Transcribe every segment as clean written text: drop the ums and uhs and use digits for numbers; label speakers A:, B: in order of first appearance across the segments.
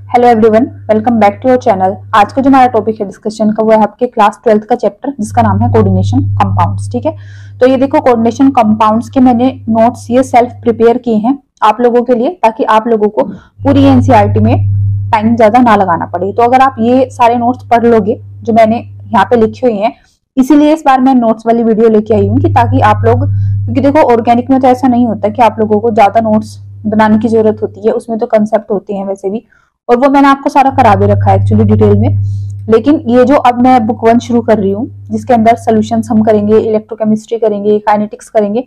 A: Hello everyone, welcome back to your channel. आज का जो हमारा टॉपिक है डिस्कशन का वो है आपके क्लास 12th का चैप्टर जिसका नाम है कोऑर्डिनेशन कंपाउंड्स। ठीक है, तो ये देखो कोऑर्डिनेशन कंपाउंड्स के मैंने नोट्स ये सेल्फ प्रिपेयर किए हैं आप लोगों के लिए, ताकि आप लोगों को पूरी एनसीईआरटी में टाइम ज्यादा ना लगाना पड़े। तो अगर आप ये सारे नोट्स पढ़ लोगे जो मैंने यहाँ पे लिखे हुए हैं, इसीलिए इस बार मैं नोट्स वाली वीडियो लेके आई हूँ कि ताकि आप लोग, क्योंकि देखो ऑर्गेनिक में तो ऐसा नहीं होता कि आप लोगों को ज्यादा नोट्स बनाने की जरूरत होती है, उसमें तो कंसेप्ट होते हैं वैसे भी, और वो मैंने आपको सारा करा भी रखा है एक्चुअली डिटेल में। लेकिन ये जो अब मैं बुक 1 शुरू कर रही हूँ जिसके अंदर सॉल्यूशंस हम करेंगे, इलेक्ट्रोकेमिस्ट्री करेंगे, काइनेटिक्स करेंगे,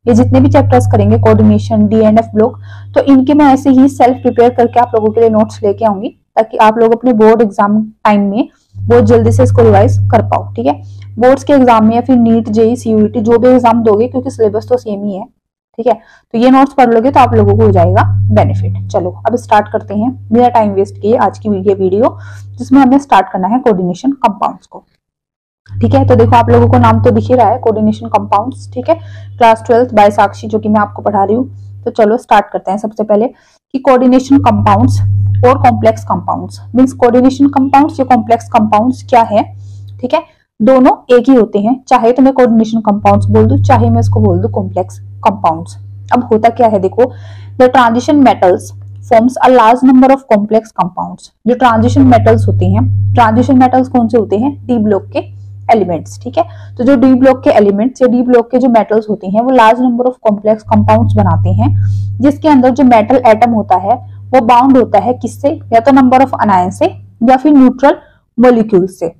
A: ये जितने भी चैप्टर्स करेंगे, कोऑर्डिनेशन, डीएनएफ ब्लॉक, तो इनके मैं ऐसे ही सेल्फ प्रिपेयर करके आप लोगों के लिए नोट्स लेके आऊंगी ताकि आप लोग अपने बोर्ड एग्जाम टाइम में बहुत जल्दी से इसको रिवाइज कर पाओ। ठीक है, बोर्ड्स के एग्जाम में या फिर नीट, जेई, सीयूईटी जो भी एग्जाम दोगे, क्योंकि सिलेबस तो सेम ही है। ठीक है, तो ये नोट्स पढ़ लोगे तो आप लोगों को हो जाएगा बेनिफिट। चलो अब स्टार्ट करते हैं बिना टाइम वेस्ट किए आज की वीडियो जिसमें हमें स्टार्ट करना है कोऑर्डिनेशन कंपाउंड्स को। ठीक है, तो देखो आप लोगों को नाम तो दिख ही रहा है कोऑर्डिनेशन कंपाउंड्स। ठीक है, क्लास 12th बाय साक्षी जो कि मैं आपको पढ़ा रही हूँ। तो चलो स्टार्ट करते हैं सबसे पहले कि कोऑर्डिनेशन कंपाउंड्स और complex compounds means coordination compounds या कॉम्प्लेक्स कंपाउंड्स क्या है। ठीक है, दोनों एक ही होते हैं, चाहे तो मैं कोऑर्डिनेशन कंपाउंड्स बोल दूं, चाहे मैं इसको बोल दूं कॉम्प्लेक्स कंपाउंड्स। अब होता क्या है, देखो the transition metals forms a large number of complex compounds. जो ट्रांजिशन मेटल्स होते हैं, ट्रांजिशन मेटल्स कौन से होते हैं? डी ब्लॉक के एलिमेंट्स। ठीक है, तो जो डी ब्लॉक के एलिमेंट्स या डी ब्लॉक के जो मेटल्स होते हैं वो large number of complex compounds बनाते हैं, जिसके अंदर जो मेटल एटम होता है वो बाउंड होता है किससे? या तो नंबर ऑफ अनायन से या फिर न्यूट्रल मॉलिक्यूल से।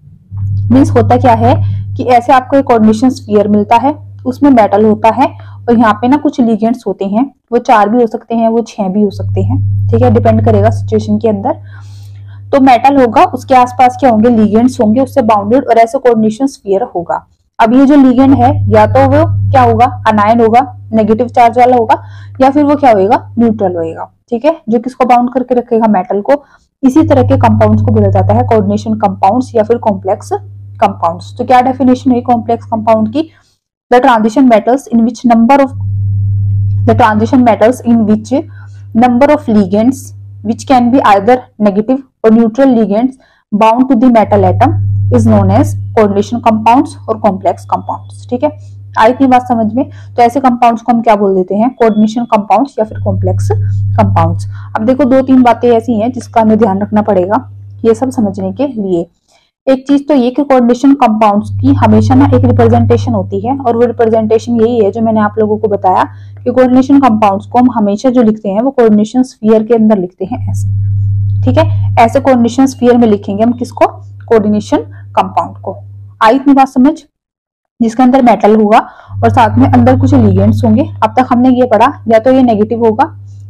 A: मींस होता क्या है कि ऐसे आपको एक कोऑर्डिनेशन स्फीयर मिलता है, उसमें मेटल होता है और यहाँ पे ना कुछ लिगेंड्स होते हैं, वो 4 भी हो सकते हैं, वो 6 भी हो सकते हैं। ठीक है, डिपेंड करेगा सिचुएशन के अंदर। तो मेटल होगा, उसके आसपास क्या होंगे? लिगेंड्स होंगे उससे बाउंडेड, और ऐसे कोऑर्डिनेशन स्फीयर होगा। अब ये जो लिगेंड है या तो वो क्या होगा? अनायन होगा, नेगेटिव चार्ज वाला होगा, या फिर वो क्या होगा? न्यूट्रल होगा। ठीक है, जो किसको बाउंड करके रखेगा? मेटल को। इसी तरह के कंपाउंड्स को बोला जाता है कोऑर्डिनेशन कंपाउंड्स या फिर कॉम्प्लेक्स कंपाउंड्स। तो क्या डेफिनेशन है कॉम्प्लेक्स कंपाउंड की? The transition metals in which number of ligands which can be either negative or neutral ligands bound to the metal atom is known as coordination compounds और complex compounds। ठीक है, आई इतनी बात समझ में? तो ऐसे कंपाउंड्स को हम क्या बोल देते हैं? कोऑर्डिनेशन कंपाउंड्स या फिर कॉम्प्लेक्स कंपाउंड्स। अब देखो 2-3 बातें ऐसी हैं जिसका हमें ध्यान रखना पड़ेगा ये सब समझने के लिए। एक चीज तो ये कि कोऑर्डिनेशन कंपाउंड्स की हमेशा ना एक रिप्रेजेंटेशन होती है, और वो रिप्रेजेंटेशन यही है जो मैंने आप लोगों को बताया कि कोऑर्डिनेशन कंपाउंड्स को हम हमेशा जो लिखते हैं वो कोऑर्डिनेशन स्फीयर के अंदर लिखते हैं ऐसे। ठीक है, ऐसे कोऑर्डिनेशन स्फीयर में लिखेंगे हम किसको? कोऑर्डिनेशन कंपाउंड को। आई इतनी बात समझ? जिसके अंदर मेटल होगा और साथ में अंदर कुछ लिगेंड्स होंगे। अब तक हमने ये पढ़ा, या तो ये नेगेटिव होगा,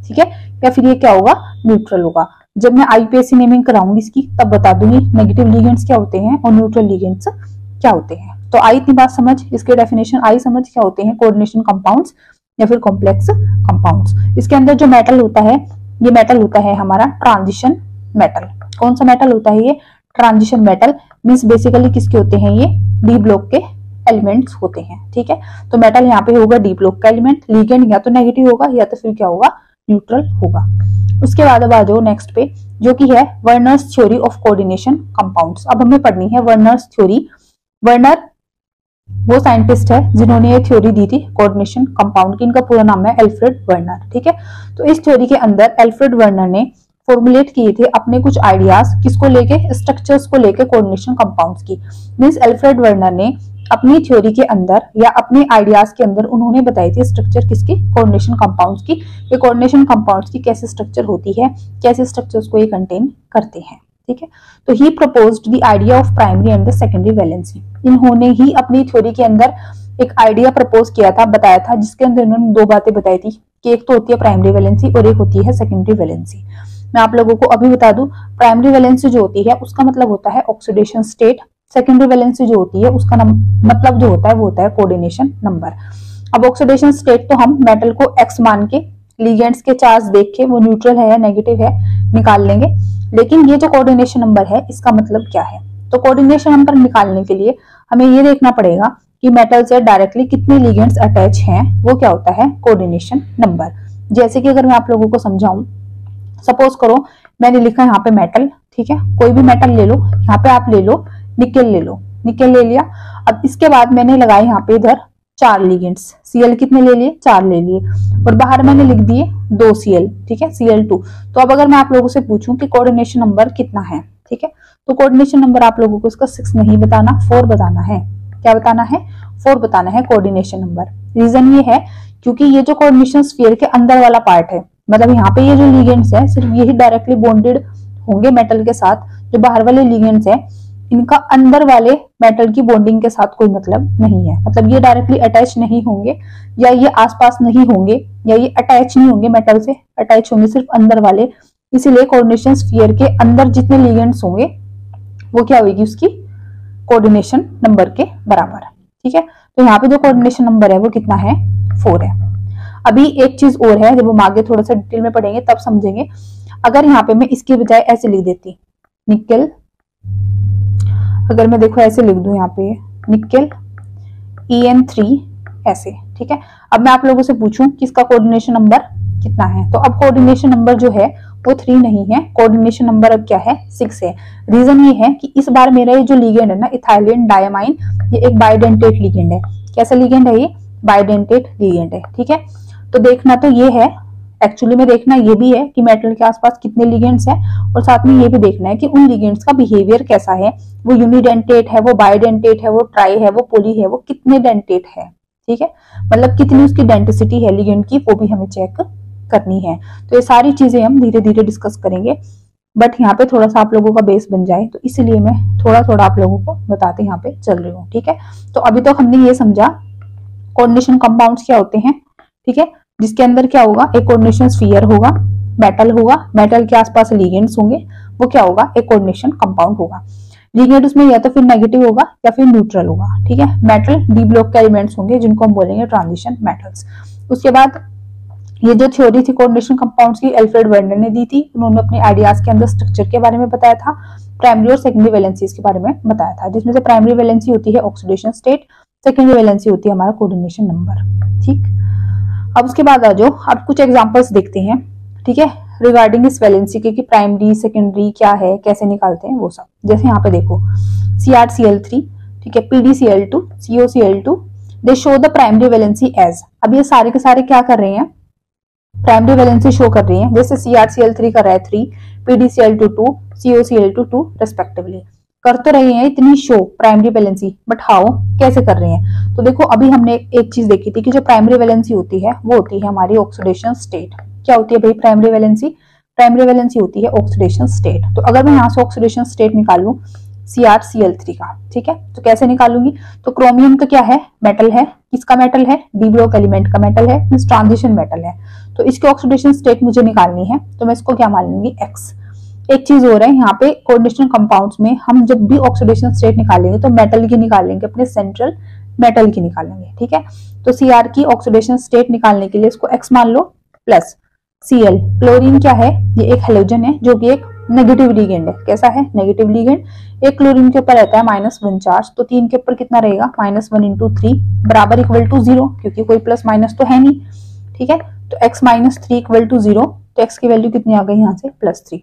A: ठीक है, या फिर ये क्या होगा? न्यूट्रल होगा। जब मैं आईपीएससी नेमिंग कराऊंगी इसकी तब बता दूंगी नेगेटिव लिगेंड्स क्या होते हैं और न्यूट्रल लिगेंड्स क्या होते हैं। तो आई इतनी बात समझ, इसके डेफिनेशन आई समझ क्या होते हैं कोऑर्डिनेशन कंपाउंड्स या फिर कॉम्प्लेक्स कंपाउंड्स। इसके अंदर जो मेटल होता है, ये मेटल होता है हमारा ट्रांजिशन मेटल। कौन सा मेटल होता है ये? Transition metal. मींस बेसिकली किसके होते हैं ये? डी ब्लॉक के एलिमेंट्स होते हैं। ठीक है, तो मेटल यहाँ पे होगा डी ब्लॉक का एलिमेंट, लिगेंड या तो नेगेटिव होगा या तो फिर क्या होगा? न्यूट्रल होगा। उसके बाद अब आ जाओ नेक्स्ट पे जो कि है Werner's theory of coordination compounds. अब हमें पढ़नी है वर्नर्स थ्योरी। वर्नर वो साइंटिस्ट है जिन्होंने ये थ्योरी दी थी कोऑर्डिनेशन कंपाउंड की। इनका पूरा नाम है एल्फ्रेड वर्नर। ठीक है, तो इस थ्योरी के अंदर एल्फ्रेड वर्नर ने फॉर्मुलेट किए थे अपने कुछ आइडियाज, किसको लेके? स्ट्रक्चर्स को लेके कोऑर्डिनेशन कंपाउंड्स की। मींस एल्फ्रेड वर्नर ने अपनी थ्योरी के अंदर या अपने आइडियाज के अंदर उन्होंने बताई थी स्ट्रक्चर किसकी? कोऑर्डिनेशन कंपाउंड्स की। ये कोऑर्डिनेशन कंपाउंड्स की कैसे स्ट्रक्चर होती है, कैसे स्ट्रक्चर्स को ये कंटेन करते हैं। ठीक है, तो he proposed the idea of primary and the secondary valency. इन्होंने ही अपनी थ्योरी के अंदर एक आइडिया प्रपोज किया था, बताया था, जिसके अंदर इन्होंने 2 बातें बताई थी कि एक तो होती है प्राइमरी वैलेंसी और एक होती है सेकेंडरी वैलेंसी। मैं आप लोगों को अभी बता दूं, प्राइमरी वैलेंसी जो होती है उसका मतलब होता है ऑक्सीडेशन स्टेट। सेकेंडरी वैलेंसी जो होती है उसका मतलब जो होता है वो होता है कोऑर्डिनेशन नंबर। अब ऑक्सीडेशन स्टेट तो हम मेटल को एक्स मान के लिगेंड्स के चार्ज देख के वो न्यूट्रल है या नेगेटिव है निकाल लेंगे, लेकिन ये जो कोऑर्डिनेशन नंबर है इसका मतलब क्या है? तो कोऑर्डिनेशन नंबर निकालने के लिए हमें ये देखना पड़ेगा कि मेटल से डायरेक्टली कितने लिगेंड्स अटैच हैं, वो क्या होता है? Coordination number. जैसे कि अगर मैं आप लोगों को समझाऊं, सपोज करो मैंने लिखा यहाँ पे मेटल, ठीक है, कोई भी मेटल ले लो, यहाँ पे आप ले लो निकेल, ले लो निकेल, ले लिया। अब इसके बाद मैंने लगाए यहाँ पे इधर 4 लिगेंड्स, Cl कितने ले लिए, 4 ले लिए, और बाहर मैंने लिख दिए 2 Cl, ठीक है, Cl2। तो अब अगर मैं आप लोगों से पूछूं कि कोऑर्डिनेशन नंबर कितना है, ठीक है, तो कोऑर्डिनेशन नंबर आप लोगों को इसका 6 नहीं बताना, 4 बताना है। क्या बताना है, 4 बताना है कोऑर्डिनेशन नंबर। रीजन ये है क्योंकि ये जो कोऑर्डिनेशन स्फीयर के अंदर वाला पार्ट है, मतलब यहाँ पे ये जो लिगेंड्स है सिर्फ यही डायरेक्टली बॉन्डेड होंगे मेटल के साथ, जो बाहर वाले लिगेंड्स है इनका अंदर वाले मेटल की बॉन्डिंग के साथ कोई मतलब नहीं है, मतलब ये डायरेक्टली अटैच नहीं होंगे, या ये आसपास नहीं होंगे, या ये अटैच नहीं होंगे मेटल से, अटैच होंगे सिर्फ अंदर वाले। इसीलिए कोऑर्डिनेशन स्फीयर के अंदर जितने लिगेंड्स होंगे वो क्या होगी, उसकी कोऑर्डिनेशन नंबर के बराबर, ठीक है। तो यहाँ पे जो कोऑर्डिनेशन नंबर है वो कितना है, 4 है। अभी एक चीज और है, जब हम आगे थोड़ा सा डिटेल में पढ़ेंगे तब समझेंगे। अगर यहाँ पे मैं इसके बजाय ऐसे लिख देती निकेल, अगर मैं देखो ऐसे लिख दूं यहाँ पे निकेल En3 ऐसे, ठीक है। अब मैं आप लोगों से पूछूं कि इसका कोऑर्डिनेशन नंबर कितना है, तो अब कोऑर्डिनेशन नंबर जो है वो 3 नहीं है, कोऑर्डिनेशन नंबर अब क्या है, 6 है। रीजन ये है कि इस बार मेरा ये जो लिगेंड है ना इथाइलिन डायमाइन, ये एक बाइडेंटेट लिगेंड है। कैसा लिगेंड है ये, बाइडेंटेट लिगेंड है, ठीक है। तो देखना तो ये है, एक्चुअली में देखना ये भी है कि मेटल के आसपास कितने लिगेंड्स हैं, और साथ में ये भी देखना है कि उन लिगेंड्स का बिहेवियर कैसा है, वो यूनिडेंटेट है, वो बाइडेंटेट है, वो ट्राई है, वो पोली है, वो कितने डेंटेट है, ठीक है, मतलब कितनी उसकी डेंटिसिटी है लिगेंड की, वो भी हमें चेक करनी है। तो ये सारी चीजें हम धीरे धीरे डिस्कस करेंगे, बट यहाँ पे थोड़ा सा आप लोगों का बेस बन जाए तो इसलिए मैं थोड़ा थोड़ा आप लोगों को बताते यहाँ पे चल रही हूँ, ठीक है। तो अभी तक हमने ये समझा कोऑर्डिनेशन कंपाउंड्स क्या होते हैं, ठीक है, जिसके अंदर क्या होगा, एक कोऑर्डिनेशन स्फीयर होगा, मेटल होगा, मेटल के आसपास लिगेंड्स होंगे, वो क्या होगा, एक कोऑर्डिनेशन कंपाउंड होगा। लिगेंड उसमें या तो फिर नेगेटिव होगा या फिर न्यूट्रल होगा, ठीक है। मेटल डी ब्लॉक के एलिमेंट्स होंगे जिनको हम बोलेंगे ट्रांजिशन मेटल्स। उसके बाद ये जो थ्योरी थी कोऑर्डिनेशन कंपाउंड्स की, एल्फ्रेड वर्नर ने दी थी, उन्होंने अपने आइडियाज के अंदर स्ट्रक्चर के बारे में बताया था, प्राइमरी और सेकेंडरी वैलेंसीज के बारे में बताया था, जिसमें से प्राइमरी वैलेंसी होती है ऑक्सीडेशन स्टेट, सेकेंडरी वैलेंसी होती है हमारा कोऑर्डिनेशन नंबर, ठीक। अब उसके बाद आ जाओ, अब कुछ एग्जांपल्स देखते हैं, ठीक है, रिगार्डिंग इस वैलेंसी के कि प्राइमरी सेकेंडरी क्या है, कैसे निकालते हैं वो सब। जैसे यहाँ पे देखो CrCl3, ठीक है, PdCl2, CoCl2, they show the primary valency as. अब ये सारे के सारे क्या कर रहे हैं, प्राइमरी वैलेंसी शो कर रही है। जैसे CrCl3 कर रहा है 3, PdCl2 2, CoCl2 2 रेस्पेक्टिवली, कर तो रहे हैं इतनी show primary valency, but how, कैसे कर रहे हैं। तो देखो अभी हमने एक चीज देखी थी कि जो प्राइमरी वैलेंसी होती है वो होती है हमारी ऑक्सीडेशन स्टेट। क्या होती है भाई प्राइमरी वैलेंसी, प्राइमरी वैलेंसी होती है ऑक्सीडेशन स्टेट। तो अगर मैं यहाँ से ऑक्सीडेशन स्टेट निकालूं CrCl3 का, ठीक है, तो कैसे निकालूंगी, तो क्रोमियम तो क्या है, मेटल है, किसका मेटल है, डी ब्लॉक एलिमेंट का मेटल है, मींस ट्रांजिशन मेटल है। तो इसकी ऑक्सीडेशन स्टेट मुझे निकालनी है, तो मैं इसको क्या मान लूंगी, X। एक चीज हो रहा है यहाँ पे कोऑर्डिनेशन कंपाउंड्स में, हम जब भी ऑक्सीडेशन स्टेट निकालेंगे तो मेटल की निकालेंगे, अपने सेंट्रल मेटल की निकालेंगे, ठीक है। तो Cr की ऑक्सीडेशन स्टेट निकालने के लिए इसको X मान लो, प्लस Cl, क्लोरीन क्या है, ये एक हेलोजन है जो कि एक नेगेटिव लिगेंड है। कैसा है, नेगेटिव लिगेंड। एक क्लोरीन के ऊपर रहता है -1 चार्ज, तो 3 के ऊपर कितना रहेगा, -1 × 3 बराबर इक्वल टू 0, क्योंकि कोई प्लस माइनस तो है नहीं, ठीक है। तो x - 3 इक्वल टू 0, तो x की वैल्यू कितनी आ गई यहाँ से, +3।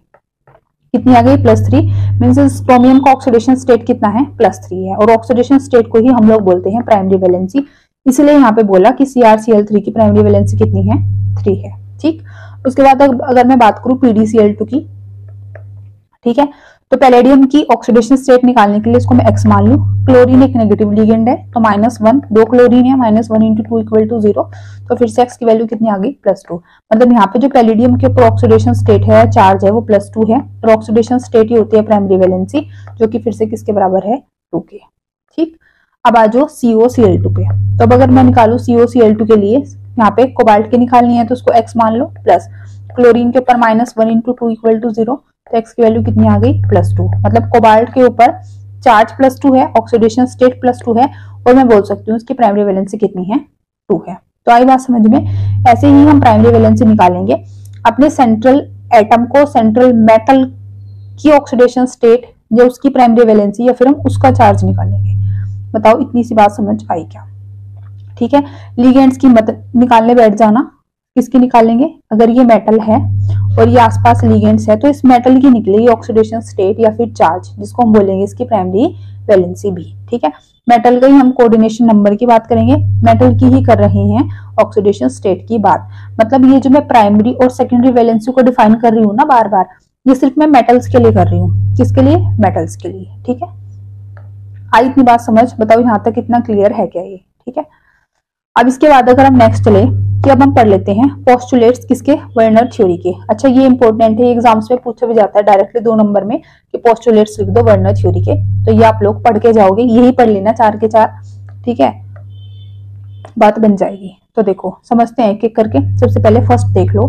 A: कितनी आ गई, +3, मींस क्रोमियम का ऑक्सीडेशन स्टेट कितना है, +3 है, और ऑक्सीडेशन स्टेट को ही हम लोग बोलते हैं प्राइमरी वैलेंसी। इसलिए यहाँ पे बोला कि CrCl3 की प्राइमरी वैलेंसी कितनी है, 3 है, ठीक। उसके बाद अगर मैं बात करूं PdCl2 की, ठीक है, तो पैलेडियम की ऑक्सीडेशन स्टेट निकालने के लिए इसको मैं X मान लूं। क्लोरीन एक नेगेटिव लिगेंड है, तो -1, 2 क्लोरीन है, -1 × 2 इक्वल टू 0, तो फिर से X की वैल्यू कितनी आ गई, +2। मतलब यहाँ पे जो पैलेडियम के ऊपर ऑक्सीडेशन स्टेट है, चार्ज है, वो +2 है, और ऑक्सीडेशन स्टेट ही होती है प्राइमरी वैलेंसी, जो कि फिर से किसके बराबर है, 2 के, ठीक। अब आ जाओ CoCl2 पे, तो अब अगर मैं निकालू CoCl2 के लिए, यहाँ पे कोबाल्ट की निकालनी है तो उसको X मान लो, प्लस क्लोरीन के ऊपर -1 × 2 इक्वल टू 0, तो X की वैल्यू कितनी आ गई, +2। मतलब कोबाल्ट के ऊपर चार्ज +2 है, ऑक्सीडेशन स्टेट +2 है, और मैं बोल सकती हूँ इसकी प्राइमरी वैलेंसी कितनी है, 2 है। तो आई बात समझ में। ऐसे ही हम प्राइमरी वैलेंसी निकालेंगे अपने सेंट्रल एटम को, सेंट्रल मेटल की ऑक्सीडेशन स्टेट या उसकी प्राइमरी वैलेंसी, या फिर हम उसका चार्ज निकालेंगे। बताओ इतनी सी बात समझ आई क्या, ठीक है। लिगेंड्स की मत निकालने बैठ जाना, किसकी निकालेंगे? अगर ये मेटल है और ये आसपास लिगेंड्स है तो इस मेटल की निकलेगी ऑक्सीडेशन स्टेट या फिर चार्ज, जिसको हम बोलेंगे इसकी प्राइमरी वैलेंसी भी। ठीक है, मेटल का ही हम कोऑर्डिनेशन नंबर की बात करेंगे, मेटल की ही कर रहे हैं ऑक्सीडेशन स्टेट की बात। मतलब ये जो मैं प्राइमरी और सेकेंडरी वैलेंसी को डिफाइन कर रही हूँ ना बार बार, ये सिर्फ मैं मेटल्स के लिए कर रही हूँ। किसके लिए? मेटल्स के लिए। ठीक है, आई इतनी बात समझ? बताओ यहाँ तक इतना क्लियर है क्या ये? ठीक है, अब इसके बाद अगर हम नेक्स्ट चले कि अब हम पढ़ लेते हैं पोस्टुलेट्स किसके? वर्नर थ्योरी के। अच्छा, ये इंपॉर्टेंट है, एग्जाम्स में पूछा भी जाता है डायरेक्टली 2 नंबर में कि पोस्टुलेट्स लिख दो वर्नर थ्योरी के, तो ये आप लोग पढ़ के जाओगे, यही पढ़ लेना 4 के 4। ठीक है, बात बन जाएगी। तो देखो समझते हैं एक एक करके। सबसे पहले फर्स्ट देख लो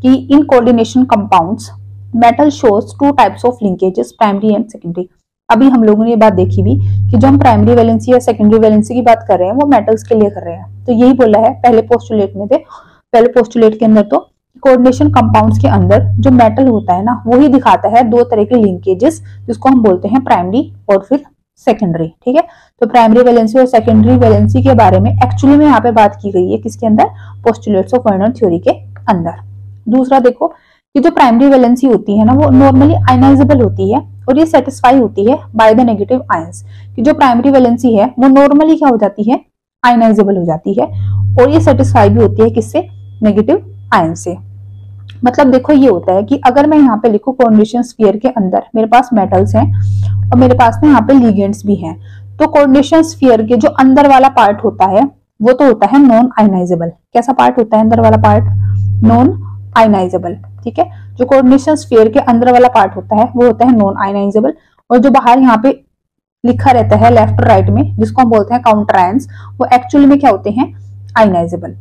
A: कि in coordination compounds metal shows 2 types of linkages, primary and secondary. अभी हम लोगों ने ये बात देखी भी कि जो हम प्राइमरी वैलेंसी या सेकेंडरी वैलेंसी की बात कर रहे हैं वो मेटल्स के लिए कर रहे हैं। तो यही बोला है पहले पोस्टुलेट में थे, पहले पोस्टुलेट के अंदर तो कोऑर्डिनेशन कंपाउंड्स के अंदर जो मेटल होता है ना, वो ही दिखाता है 2 तरह के लिंकेजेस, जिसको हम बोलते हैं प्राइमरी और फिर सेकेंडरी। ठीक है, तो प्राइमरी वैलेंसी और सेकेंडरी वैलेंसी के बारे में एक्चुअली में यहाँ पे बात की गई है किसके अंदर? पोस्टुलेट्स ऑफ वर्नर थ्योरी के अंदर। दूसरा देखो कि जो प्राइमरी वैलेंसी होती है ना, वो नॉर्मली आयनाइजेबल होती है और ये सेटिस्फाई होती है बाय द नेगेटिव आयंस। कि जो प्राइमरी वैलेंसी है वो नॉर्मली क्या हो जाती है? आयनाइजेबल हो जाती है, और ये सेटिस्फाई भी होती है किससे? नेगेटिव आयन से। मतलब देखो ये होता है कि अगर मैं यहाँ पे लिखूं कोऑर्डिनेशन स्फीयर के अंदर मेरे पास मेटल्स हैं और मेरे पास ना यहाँ पे लिगेंड्स भी हैं, तो कोऑर्डिनेशन स्फीयर के जो अंदर वाला पार्ट होता है वो तो होता है नॉन आयनाइजेबल। कैसा पार्ट होता है अंदर वाला पार्ट? Non ionisable. ठीक है, जो कोऑर्डिनेशन स्फीयर के अंदर वाला पार्ट होता है वो होता है नॉन आयनाइजेबल, और जो बाहर यहाँ पे लिखा रहता है लेफ्ट राइट में, जिसको हम बोलते हैं काउंटर आयंस, वो एक्चुअली में क्या होते हैं? आयनाइजेबल।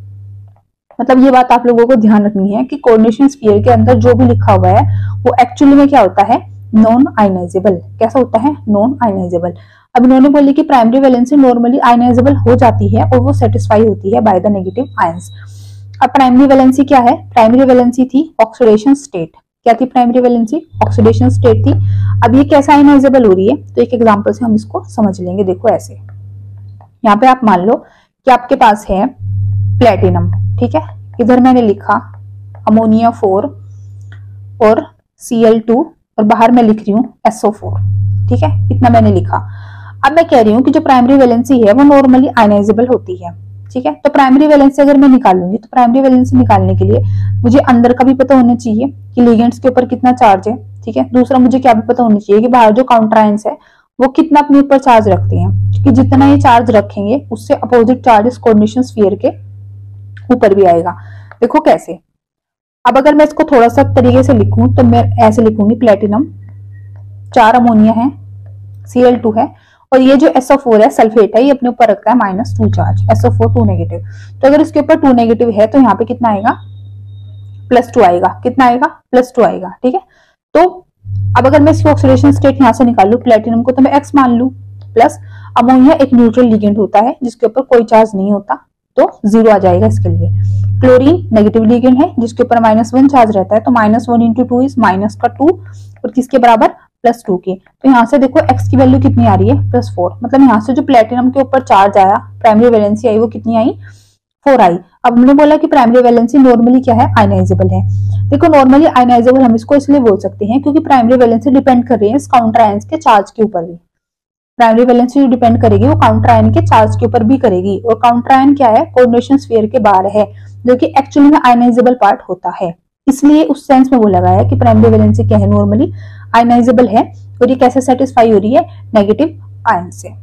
A: मतलब ये बात आप लोगों को ध्यान रखनी है कि कोऑर्डिनेशन स्फीयर के अंदर जो भी लिखा हुआ है वो एक्चुअली में क्या होता है? Non ionizable. कैसा होता है? Non ionizable. अब इन्होंने बोली कि प्राइमरी वैलेंसी नॉर्मली आयनाइजेबल हो जाती है और वो सेटिस्फाई होती है बाय द नेगेटिव आयंस। अब प्राइमरी वैलेंसी क्या है? प्राइमरी वैलेंसी थी ऑक्सीडेशन स्टेट। क्या थी प्राइमरी वैलेंसी? ऑक्सीडेशन स्टेट थी। अब ये कैसा आयनाइजेबल हो रही है? तो एक एग्जांपल से हम इसको समझ लेंगे। देखो ऐसे, यहाँ पे आप मान लो कि आपके पास है प्लेटिनम। ठीक है, इधर मैंने लिखा अमोनिया 4 और Cl2 और बाहर मैं लिख रही हूँ SO4। ठीक है, इतना मैंने लिखा। अब मैं कह रही हूँ कि जो प्राइमरी वैलेंसी है वो नॉर्मली आयनाइजेबल होती है। ठीक है, तो प्राइमरी वैलेंसी अगर मैं निकालूंगी तो प्राइमरी वैलेंसी निकालने के लिए मुझे अंदर का भी पता होना चाहिए कि लिगेंड्स के ऊपर कितना चार्ज है। ठीक है, दूसरा मुझे क्या भी पता होना चाहिए कि बाहर जो काउंटर आयंस है वो कितना अपने ऊपर चार्ज रखते हैं, क्योंकि जितना ये चार्ज रखेंगे उससे अपोजिट चार्ज इस कोऑर्डिनेशन स्फीयर के ऊपर भी आएगा। देखो कैसे। अब अगर मैं इसको थोड़ा सा तरीके से लिखूं तो मैं ऐसे लिखूंगी, प्लेटिनम 4 अमोनिया है, Cl2 है, और ये जो SO4 है सल्फेट है, ये अपने ऊपर रखता है -2 चार्ज, SO4 2 नेगेटिव। तो अगर इसके ऊपर 2 नेगेटिव है तो यहाँ पे कितना आएगा? +2 आएगा। कितना आएगा? +2 आएगा। ठीक है, तो अब अगर मैं इसकी ऑक्सीडेशन स्टेट यहाँ से निकाल लू प्लेटिनम को, तो मैं X मान लू, प्लस अमोनिया एक न्यूट्रल लिगेंड होता है जिसके ऊपर कोई चार्ज नहीं होता, तो 0 आ जाएगा इसके लिए। क्लोरीन नेगेटिव लिगेंड है जिसके ऊपर -1 चार्ज रहता है, तो -1 × 2 इज -2, और किसके बराबर? +2 के। तो यहाँ से देखो x की वैल्यू कितनी आ रही है? +4। मतलब यहाँ से जो प्लेटिनम के ऊपर चार्ज आया, प्राइमरी वैलेंसी आई, वो कितनी आई? 4 आई। अब हमने बोला कि प्राइमरी वैलेंसी नॉर्मली क्या है? आयनाइजेबल है। देखो नॉर्मली आयनाइजेबल हम इसको इसलिए बोल सकते हैं क्योंकि प्राइमरी वैलेंसी डिपेंड कर रही है इस काउंटर आयंस के चार्ज के ऊपर भी। प्राइमरी वैलेंसी डिपेंड करेगी वो काउंटर आयन के चार्ज के ऊपर भी करेगी, और काउंटर आयन क्या है? कोऑर्डिनेशन स्फीयर के बाहर है, जो कि एक्चुअली में आयनाइजेबल पार्ट होता है। इसलिए उस सेंस में बोला गया है कि प्राइमरी वैलेंसी क्या है? नॉर्मली आयनाइजेबल है, और ये कैसे सेटिस्फाई हो रही है? नेगेटिव आयन से।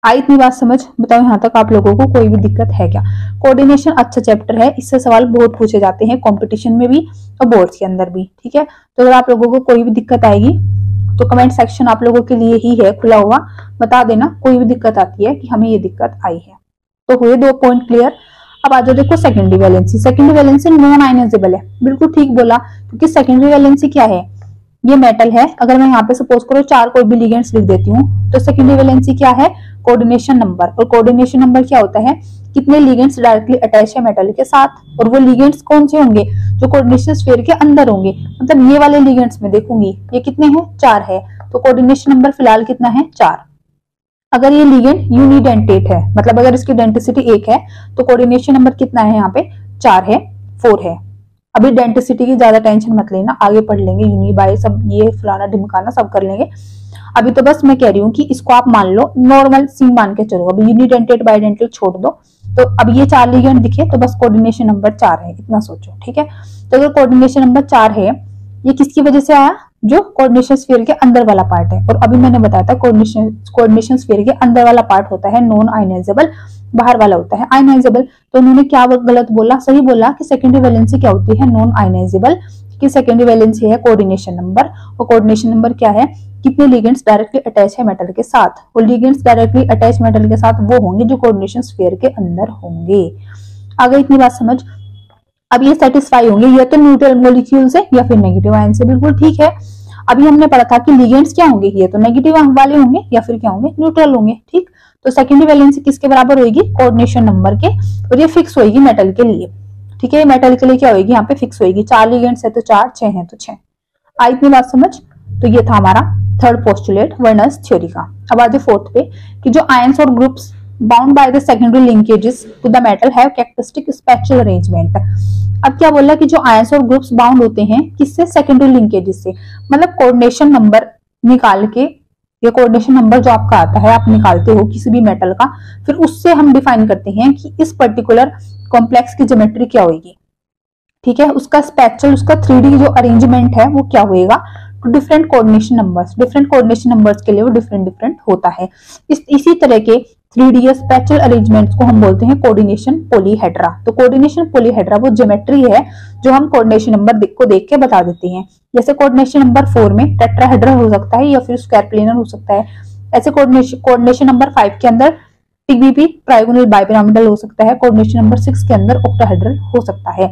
A: आई इतनी बात समझ? बताओ यहाँ तक आप लोगों को कोई भी दिक्कत है क्या? कोऑर्डिनेशन अच्छा चैप्टर है, इससे सवाल बहुत पूछे जाते हैं कंपटीशन में भी और बोर्ड्स के अंदर भी। ठीक है, तो अगर आप लोगों को कोई भी दिक्कत आएगी तो कमेंट सेक्शन आप लोगों के लिए ही है खुला हुआ, बता देना कोई भी दिक्कत आती है कि हमें ये दिक्कत आई है। तो हुए 2 पॉइंट क्लियर। अब आ जाओ देखो secondary valency. Secondary valency non ionizable है। बिल्कुल ठीक बोला, क्योंकि सेकेंडरी वैलेंसी क्या है? ये मेटल है। अगर मैं यहाँ पे सपोज करो 4 कोई भी लिगेंड्स लिख देती हूँ, तो सेकेंडरी वैलेंसी क्या है? Coordination number. और कोऑर्डिनेशन नंबर क्या होता है? कितने लिगेंड्स डायरेक्टली अटैच है मेटल के साथ, और वो लिगेंड्स कौन से होंगे? जो कोऑर्डिनेशन स्फीयर के अंदर होंगे। मतलब ये वाले लिगेंड्स में देखूंगी ये कितने हैं? 4 है, तो कोऑर्डिनेशन नंबर फिलहाल कितना है? 4। अगर ये लिगेंड यूनिडेंटेट है, मतलब अगर इसकी डेंसिटी 1 है, तो कोऑर्डिनेशन नंबर कितना है यहाँ पे? 4 है, 4 है। अभी डेंटिसिटी की ज्यादा टेंशन मत लेना, आगे पढ़ लेंगे, यूनि बाय सब ये फलाना ढिमकाना सब कर लेंगे। अभी तो बस मैं कह रही हूँ कि इसको आप मान लो नॉर्मल सी मान के चलो, अभी यूनिडेंटेड बाइडेंटल छोड़ दो। तो अब ये 4 लिगेंड दिखे तो बस कोऑर्डिनेशन नंबर 4 है, इतना सोचो, ठीक है। तो अगर कोऑर्डिनेशन नंबर 4 है, ये किसकी वजह से आया, जो कोऑर्डिनेशन स्फीयर के अंदर वाला पार्ट है। और अभी मैंने बताया था कोऑर्डिनेशन स्फीयर के अंदर वाला पार्ट होता है नॉन आयनाइजेबल, बाहर वाला होता है आयनाइजेबल। तो उन्होंने क्या गलत बोला, सही बोला कि सेकेंडरी वैलेंसी क्या होती है, नॉन आयनाइजेबल, कि सेकेंडरी वैलेंसी है कोऑर्डिनेशन नंबर। और कोऑर्डिनेशन नंबर क्या है, कितने लिगेंड्स डायरेक्टली अटैच है मेटल के साथ। और लिगेंड्स डायरेक्टली अटैच मेटल के साथ वो होंगे जो कोऑर्डिनेशन स्फीयर के अंदर होंगे। आगे इतनी बात समझ। अब ये सेटिस्फाई होंगे या तो न्यूट्रल मॉलिक्यूल से या फिर नेगेटिव आयन से, बिल्कुल ठीक है। अभी हमने पढ़ा था कि लिगेंड्स क्या होंगे, ये तो नेगेटिव वाले होंगे या फिर क्या होंगे, न्यूट्रल होंगे, ठीक। तो सेकेंडरी वैलेंसी किसके बराबर होगी, कोऑर्डिनेशन नंबर के, और ये फिक्स होगी मेटल के लिए, ठीक है। मेटल के लिए क्या होगी, यहाँ पे फिक्स होगी, 4 लिगेंड्स है तो 4, 6 है तो 6। आई इतनी बात समझ। तो ये था हमारा थर्ड पोस्टुलेट वर्नर्स थ्योरी का। अब आज फोर्थ पे कि जो आयंस और groups bound by the secondary linkages to the metal have characteristic special arrangement. अब क्या बोला कि जो आयंस और ग्रुप्स बाउंड होते हैं किससे, सेकेंडरी लिंकेजेस से, मतलब कोऑर्डिनेशन नंबर निकाल के, ये कोऑर्डिनेशन नंबर जो आपका आता है आप निकालते हो किसी भी मेटल का, फिर उससे हम डिफाइन करते हैं कि इस पर्टिकुलर कॉम्प्लेक्स की ज्योमेट्री क्या होगी, ठीक है। उसका स्पेशल, उसका 3D जो अरेंजमेंट है वो क्या होएगा, two different coordination numbers. Different coordination numbers के लिए वो डिफरेंट होता है। इसी तरह के 3D या स्पेशल अरेंजमेंट्स को हम बोलते हैं कोऑर्डिनेशन पॉलीहेड्रा। तो कोऑर्डिनेशन पॉलीहेड्रा वो ज्योमेट्री है जो हम कोऑर्डिनेशन नंबर को देख के बता देते हैं। जैसे कोऑर्डिनेशन नंबर 4 में टेट्राहेड्रल हो सकता है या फिर स्क्वायर प्लेनर हो सकता है। ऐसे कोऑर्डिनेशन नंबर 5 के अंदर टीबीपी ट्राइगोनल बाइपिरामिडल हो सकता है। कोऑर्डिनेशन नंबर 6 के अंदर ऑक्टाहेड्रल हो सकता है।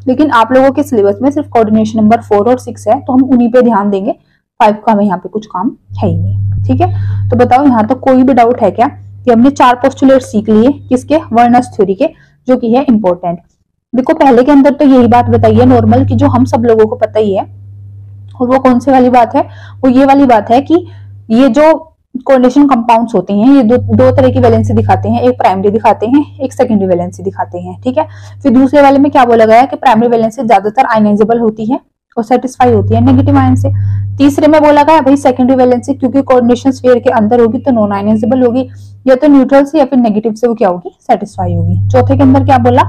A: लेकिन आप लोगों के सिलेबस में सिर्फ कोऑर्डिनेशन नंबर 4 और 6 है, तो हम उन्हीं पे ध्यान देंगे। 5 का हमें यहाँ पे कुछ काम है ही नहीं, ठीक है। तो बताओ यहाँ तक कोई भी डाउट है क्या, कि हमने 4 पोस्टुलेट सीख लिए किसके, वर्नर्स थ्योरी के, जो कि है इंपॉर्टेंट। देखो पहले के अंदर तो यही बात बताई है नॉर्मल की, जो हम सब लोगों को पता ही है। और वो कौन सी वाली बात है, वो ये वाली बात है कि ये जो कोऑर्डिनेशन कंपाउंड्स होते हैं ये दो तरह की वैलेंसी दिखाते हैं, एक प्राइमरी दिखाते हैं, एक सेकेंडरी वैलेंसी दिखाते हैं, ठीक है। फिर दूसरे वाले में क्या बोला गया है कि प्राइमरी वैलेंसी ज्यादातर आयनाइजेबल होती है और सेटिस्फाई होती है नेगेटिव आयन से। तीसरे में बोला गया भाई सेकेंडरी वैलेंसी क्योंकि कोऑर्डिनेशन स्फीयर के अंदर होगी तो नॉन आयनाइजेबल होगी, या तो न्यूट्रल से या फिर नेगेटिव से वो क्या होगी, सेटिस्फाई होगी। चौथे के अंदर क्या बोला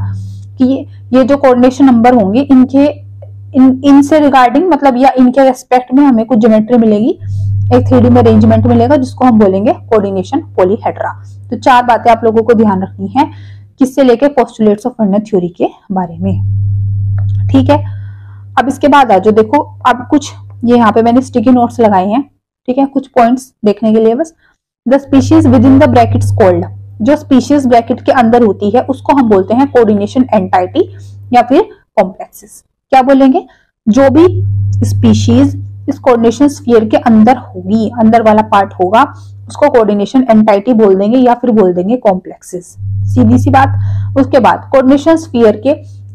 A: कि ये जो कोऑर्डिनेशन नंबर होंगे इनसे रिगार्डिंग मतलब या इनके रेस्पेक्ट में हमें कुछ ज्योमेट्री मिलेगी, एक 3D में अरेंजमेंट मिलेगा जिसको हम बोलेंगे कोऑर्डिनेशन पॉलीहेड्रा। तो 4 बातें आप लोगों को ध्यान रखनी है किससे लेके पोस्टुलेट्स ऑफ वर्नर थ्योरी के बारे में, ठीक है। अब इसके बाद आ जाओ, देखो अब कुछ ये यहाँ पे मैंने स्टिकी नोट्स लगाए हैं, ठीक है, कुछ पॉइंट्स देखने के लिए बस। The species with in the brackets called, जो स्पीशीज ब्रैकेट के अंदर होती है उसको हम बोलते हैं कोऑर्डिनेशन एंटाइटी या फिर कॉम्प्लेक्सेस। क्या बोलेंगे, जो भी स्पीशीज इस कोऑर्डिनेशन स्फीयर के अंदर होगी, अंदर वाला पार्ट होगा, उसको कोऑर्डिनेशन एंटाइटी बोल देंगे या फिर बोल देंगे कॉम्प्लेक्सेस, सीधी सी बात। उसके बाद कोऑर्डिनेशन स्फीयर के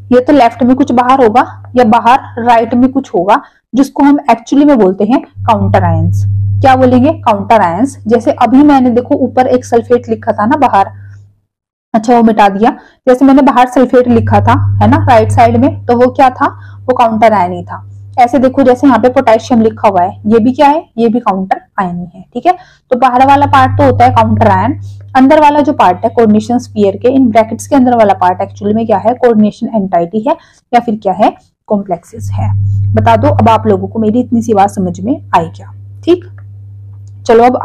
A: ये तो लेफ्ट में कुछ बाहर होगा या बाहर राइट में कुछ होगा, जिसको हम एक्चुअली में बोलते हैं काउंटर आयंस। क्या बोलेंगे, काउंटर आयंस। जैसे अभी मैंने देखो ऊपर एक सल्फेट लिखा था ना बाहर, अच्छा वो मिटा दिया, जैसे मैंने बाहर सल्फेट लिखा था है ना राइट साइड में, तो वो क्या था, वो काउंटर आयन ही था। ऐसे देखो जैसे यहाँ पे पोटेशियम लिखा हुआ है, ये भी क्या है, ये भी काउंटर आयन ही है, ठीक है। तो बाहर वाला पार्ट तो होता है काउंटर आयन, अंदर वाला जो पार्ट है कोऑर्डिनेशन स्फीयर के इन ब्रैकेट्स के अंदर वाला पार्ट एक्चुअली में क्या है, कोऑर्डिनेशन एंटाइटी है या फिर क्या है, कॉम्प्लेक्सेस है। बता दो अब आप लोगों को मेरी इतनी सी बात समझ में आई क्या, ठीक। चलो अब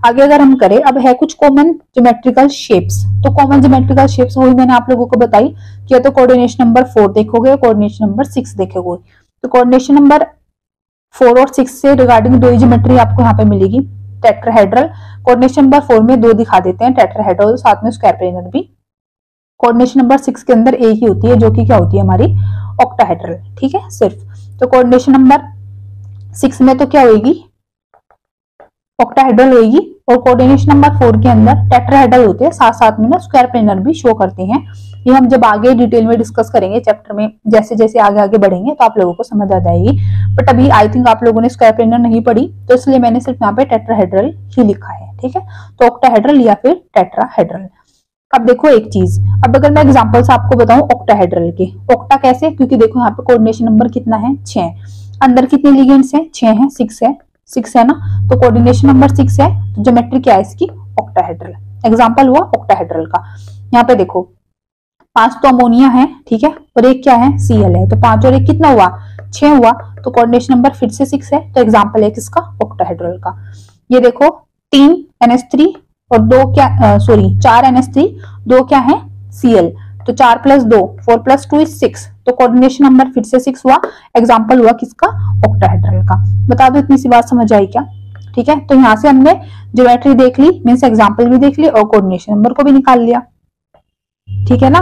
A: आगे अगर हम करें, अब है कुछ कॉमन ज्योमेट्रिकल शेप्स। तो कॉमन ज्योमेट्रिकल शेप्स वही मैंने आप लोगों को बताई कि या तो कोऑर्डिनेशन नंबर 4 देखोगे, कोऑर्डिनेशन नंबर 6 देखोगे। तो कोऑर्डिनेशन नंबर 4 और 6 से रिगार्डिंग 2 ज्योमेट्री आपको यहाँ पे मिलेगी, टेट्राहेड्रल। कोऑर्डिनेशन नंबर 4 में 2 दिखा देते हैं टेट्राहेड्रल, साथ में स्क्वायर प्लेनर भी। कोऑर्डिनेशन नंबर 6 के अंदर एक ही होती है जो कि क्या होती है हमारी ऑक्टाहेड्रल, ठीक है सिर्फ। तो कोऑर्डिनेशन नंबर 6 में तो क्या होगी, ऑक्टाहेड्रल होगी, और कोऑर्डिनेशन नंबर 4 के अंदर टेट्राहेड्रल होते हैं, साथ साथ में ना स्क्वायर प्लेनर भी शो करते हैं। ये हम जब आगे डिटेल में डिस्कस करेंगे चैप्टर में, जैसे जैसे आगे बढ़ेंगे तो आप लोगों को समझ आ जाएगी। बट अभी आई थिंक आप लोगों ने स्क्वायर प्लेनर नहीं पढ़ी, तो इसलिए मैंने सिर्फ यहाँ पे टेट्राहेड्रल ही लिखा है, ठीक है। तो ऑक्टाहेड्रल या फिर टेट्राहेड्रल। अब देखो एक चीज, अब अगर मैं एग्जांपल से आपको बताऊं ऑक्टाहेड्रल के, ऑक्टा कैसे, क्योंकि देखो यहाँ पे कोऑर्डिनेशन नंबर कितना है 6, अंदर कितने लिगेंड्स हैं 6 हैं, 6 है ना, तो कोऑर्डिनेशन नंबर 6 है, तो ज्योमेट्री क्या है इसकी ऑक्टाहेड्रल। एग्जांपल हुआ ऑक्टाहेड्रल का। यहाँ पे देखो 5 तो अमोनिया है, ठीक है, और एक क्या है Cl है, तो 5 और 1 कितना हुआ 6 हुआ, तो कोऑर्डिनेशन नंबर फिर से 6 है, तो एग्जांपल है किसका ऑक्टाहेड्रल का। ये देखो 3 NH3 और 2 क्या सॉरी 4 NH3, 2 क्या है Cl, तो 4 + 2 4 + 2 = 6, तो कोऑर्डिनेशन नंबर फिर से 6 हुआ, एग्जांपल हुआ किसका ऑक्टाहेड्रल का। बता दो इतनी सी बात समझ आई क्या? ठीक है, तो यहाँ से हमने ज्योमेट्री देख ली, मींस एग्जांपल भी देख ली और कोऑर्डिनेशन नंबर को भी निकाल लिया, ठीक है ना।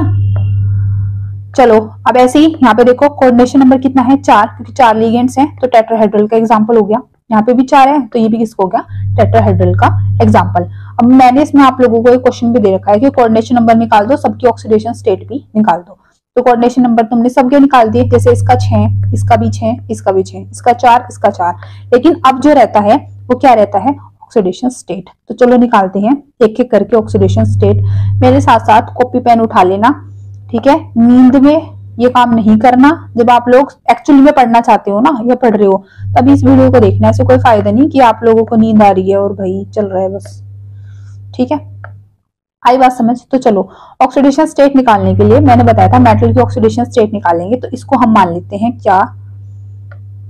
A: चलो अब ऐसे ही यहाँ पे देखो कोऑर्डिनेशन नंबर कितना है 4, क्योंकि 4 लिगेंड्स हैं, तो टेट्राहेड्रल का एग्जांपल हो गया। यहाँ पे भी 4 है, तो ये भी किसको हो गया टेट्राहेड्रल का एग्जांपल। अब मैंने इसमें आप लोगों को एक क्वेश्चन भी दे रखा है कि कोऑर्डिनेशन नंबर निकाल दो, सबकी ऑक्सीडेशन स्टेट भी निकाल दो, तो कोऑर्डिनेशन नंबर तुमने सबके निकाल दिए, जैसे इसका 6, इसका भी 6, इसका भी 6, इसका 4, इसका 4, लेकिन अब जो रहता है वो क्या रहता है ऑक्सीडेशन स्टेट। तो चलो निकालते हैं एक एक करके ऑक्सीडेशन स्टेट। मेरे साथ साथ कॉपी पेन उठा लेना, ठीक है। नींद में ये काम नहीं करना, जब आप लोग एक्चुअली में पढ़ना चाहते हो ना या पढ़ रहे हो तभी इस वीडियो को देखना, ऐसे कोई फायदा नहीं कि आप लोगों को नींद आ रही है और भाई चल रहा है बस, ठीक है। आई बात समझ? तो चलो ऑक्सीडेशन स्टेट निकालने के लिए मैंने बताया था मेटल की ऑक्सीडेशन स्टेट निकालेंगे, तो इसको हम मान लेते हैं क्या,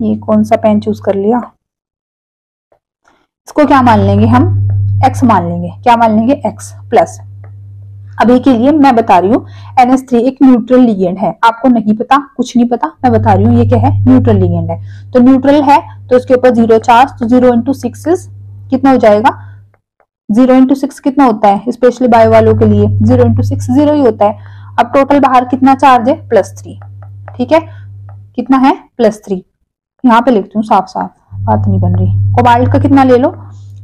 A: ये कौन सा पेन चूज कर लिया, इसको क्या मान लेंगे हम x मान लेंगे, क्या मान लेंगे x प्लस। अभी के लिए मैं बता रही हूँ NH3 एक न्यूट्रल लिगेंड है, आपको नहीं पता, कुछ नहीं पता, मैं बता रही हूँ ये क्या है न्यूट्रल लिगेंड है। तो न्यूट्रल है तो इसके ऊपर 0 चार्ज, तो 0 × 6 कितना हो जाएगा, 0 × 6 कितना होता है, स्पेशली बायो वालों के लिए 0 × 6 0 ही होता है। अब टोटल बाहर कितना चार्ज है +3, ठीक है, कितना है +3, यहाँ पे लिखती हूँ साफ साफ, बात नहीं बन रही। कोबाल्ट का कितना ले लो,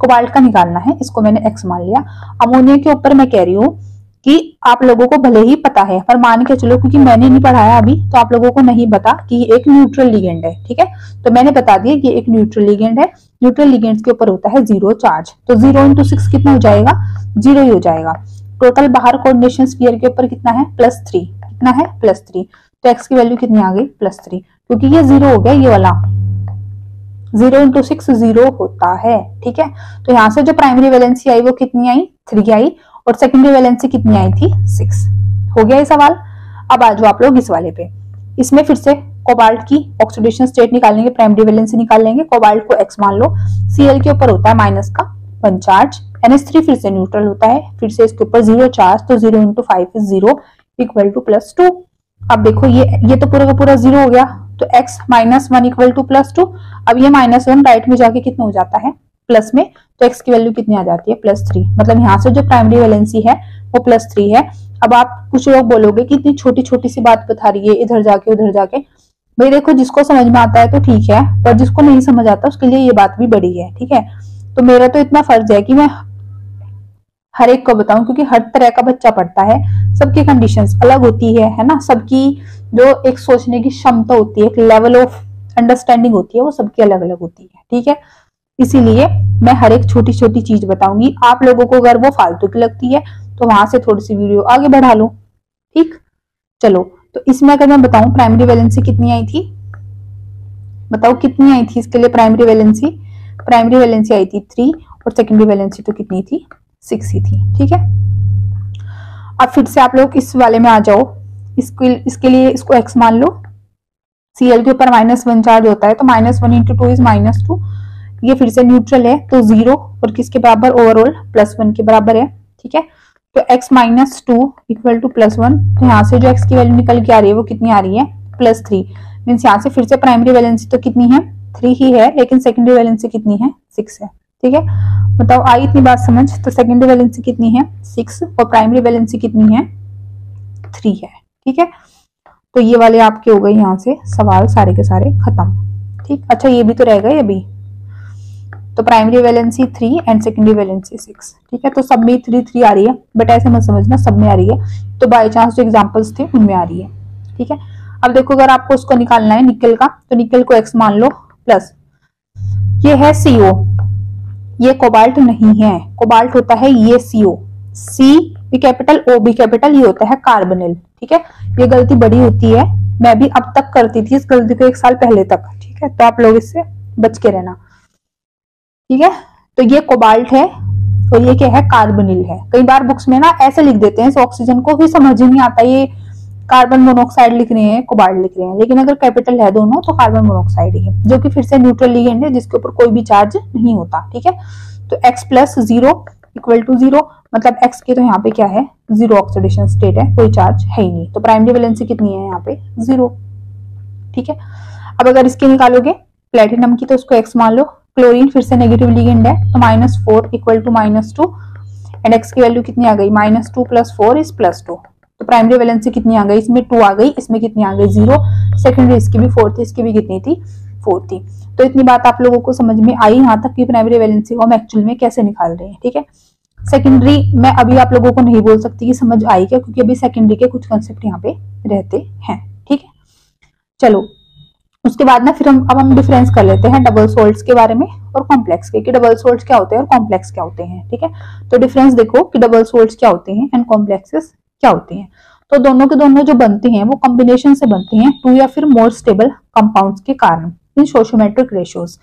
A: कोबाल्ट का निकालना है, इसको मैंने x मान लिया। अमोनिया के ऊपर मैं कह रही हूँ कि आप लोगों को भले ही पता है पर मान के चलो, क्योंकि मैंने नहीं पढ़ाया अभी तो आप लोगों को नहीं पता कि ये एक न्यूट्रल लिगेंड है, ठीक है, तो मैंने बता दिया कि एक न्यूट्रल लिगेंड है। न्यूट्रल लिगेंड्स के ऊपर होता है 0 चार्ज, तो 0 × 6 कितना हो जाएगा 0 ही हो जाएगा। टोटल बाहर कोऑर्डिनेशन स्फीयर के ऊपर कितना है +3, कितना है +3, तो x की वैल्यू कितनी आ गई +3, क्योंकि ये 0 हो गया, ये वाला 0 × 6 0 होता है, ठीक है। तो यहाँ से जो प्राइमरी वैलेंसी आई वो कितनी आई 3 आई, और सेकेंडरी वैलेंसी कितनी आई थी 6। हो गया ये सवाल। अब आ जाओ आप लोग इस वाले पे, इसमें फिर से कोबाल्ट की ऑक्सीडेशन स्टेट निकालेंगे, प्राइमरी वैलेंसी निकाल लेंगे, कोबाल्ट को x मान लो, Cl के ऊपर होता है -1 चार्ज, NH3 फिर से न्यूट्रल होता है, फिर से इसके ऊपर 0 चार्ज, तो 0 × 5 = 0 = +2। अब देखो ये तो पूरा का पूरा 0 हो गया, तो x - 1 = +2। अब ये -1 राइट में जाके कितना हो जाता है प्लस में, तो x की वैल्यू कितनी आ जाती है +3, मतलब यहाँ से जो प्राइमरी वैलेंसी है वो +3 है। अब आप कुछ लोग बोलोगे कि इतनी छोटी छोटी सी बात बता रही है, इधर जाके उधर जाके, भाई देखो जिसको समझ में आता है तो ठीक है, पर जिसको नहीं समझ आता उसके लिए ये बात भी बड़ी है, ठीक है। तो मेरा तो इतना फर्ज है कि मैं हर एक को बताऊं, क्योंकि हर तरह का बच्चा पढ़ता है, सबकी कंडीशंस अलग होती है ना, सबकी जो एक सोचने की क्षमता होती है, एक लेवल ऑफ अंडरस्टैंडिंग होती है, वो सबकी अलग अलग होती है, ठीक है। इसीलिए मैं हर एक छोटी छोटी चीज बताऊंगी, आप लोगों को अगर वो फालतू की लगती है तो वहां से थोड़ी सी वीडियो आगे बढ़ा लो, ठीक। चलो तो इसमें अगर मैं बताऊं प्राइमरी वैलेंसी कितनी आई थी, बताओ कितनी आई थी इसके लिए प्राइमरी वैलेंसी आई थी 3, और सेकेंडरी वैलेंसी तो कितनी थी 6 ही थी, ठीक है। अब फिर से आप लोग इस वाले में आ जाओ, इसके लिए इसको x मान लो, Cl के ऊपर -1 चार्ज होता है, तो -1 × 2 = -2, ये फिर से न्यूट्रल है तो 0 और किसके बराबर ओवरऑल +1 के बराबर है, ठीक है। तो x - 2 = +1, तो यहाँ से जो x की वैल्यू निकल के आ रही है वो कितनी आ रही है +3, मीन्स यहाँ से फिर से प्राइमरी वैलेंसी तो कितनी है 3 ही है, लेकिन सेकेंडरी वैलेंसी कितनी है 6 है, ठीक है। बताओ आई इतनी बात समझ? तो सेकेंडरी वैलेंसी कितनी है 6 और प्राइमरी वैलेंसी कितनी है 3 है, ठीक है। तो ये वाले आपके हो गए यहाँ से सवाल सारे के सारे खत्म, ठीक। अच्छा ये भी तो रह गए अभी, तो primary valency 3 and secondary valency 6, ठीक है। तो सब में 3 आ रही है, बट ऐसे मत समझना सब में आ रही है, तो बाय चांस जो एग्जांपल्स थे उनमें आ रही है, ठीक है। अब देखो अगर आपको उसको निकालना है निकल का, तो निकल को x मान लो प्लस, ये है CO, ये कोबाल्ट नहीं है, कोबाल्ट होता है ये CO, C बी कैपिटल ओ बी कैपिटल ये होता है कार्बोनिल। ठीक है, ये गलती बड़ी होती है, मैं भी अब तक करती थी इस गलती को 1 साल पहले तक। ठीक है, तो आप लोग इससे बच के रहना। ठीक है, तो ये कोबाल्ट है और ये क्या है, कार्बोनिल है। कई बार बुक्स में ना ऐसे लिख देते हैं, इस ऑक्सीजन को भी समझ ही नहीं आता, ये कार्बन मोनोऑक्साइड लिख रहे हैं, कोबाल्ट लिख रहे हैं, लेकिन अगर कैपिटल है दोनों तो कार्बन मोनोऑक्साइड ही है, जो कि फिर से न्यूट्रल लिगेंड है जिसके ऊपर कोई भी चार्ज नहीं होता। ठीक है, तो x प्लस 0 इक्वल टू 0, मतलब x की तो यहाँ पे क्या है, 0 ऑक्सीडेशन स्टेट है, कोई चार्ज है ही नहीं, तो प्राइमरी वैलेंसी कितनी है यहाँ पे, 0। ठीक है, अब अगर इसकी निकालोगे प्लेटिनम की तो उसको x मान लो, क्लोरीन फिर से नेगेटिव लिगेंड है तो -4 इक्वल टू -2 एंड x की वैल्यू कितनी आ गई, -2 + 4 इज +2, तो प्राइमरी वैलेंसी कितनी आ गई, इसमें 2 आ गई, इसमें कितनी आ गई, 0। सेकेंडरी इसकी भी 4 थी, इसकी भी कितनी थी, 4 थी। तो इतनी बात आप लोगों को समझ में आई यहाँ तक कि प्राइमरी वैलेंसी को हम एक्चुअल में कैसे निकाल रहे हैं। ठीक है, सेकेंडरी मैं अभी आप लोगों को नहीं बोल सकती कि समझ आई क्या, क्योंकि अभी सेकेंडरी के कुछ कंसेप्ट यहाँ पे रहते हैं। ठीक है, चलो उसके बाद ना फिर अब हम डिफरेंस कर लेते हैं डबल सोल्ट्स के बारे में और कॉम्प्लेक्स के, कि डबल सोल्ट्स क्या होते हैं और कॉम्प्लेक्स क्या होते हैं। ठीक है, तो डिफरेंस देखो कि डबल सोल्ट्स क्या होते हैं एंड कॉम्प्लेक्सेस क्या होते हैं। तो दोनों के दोनों जो बनते हैं वो कॉम्बिनेशन से बनते हैं 2 या फिर मोर स्टेबल कंपाउंड्स के कारण इन स्टोइचियोमेट्रिक रेशियोज।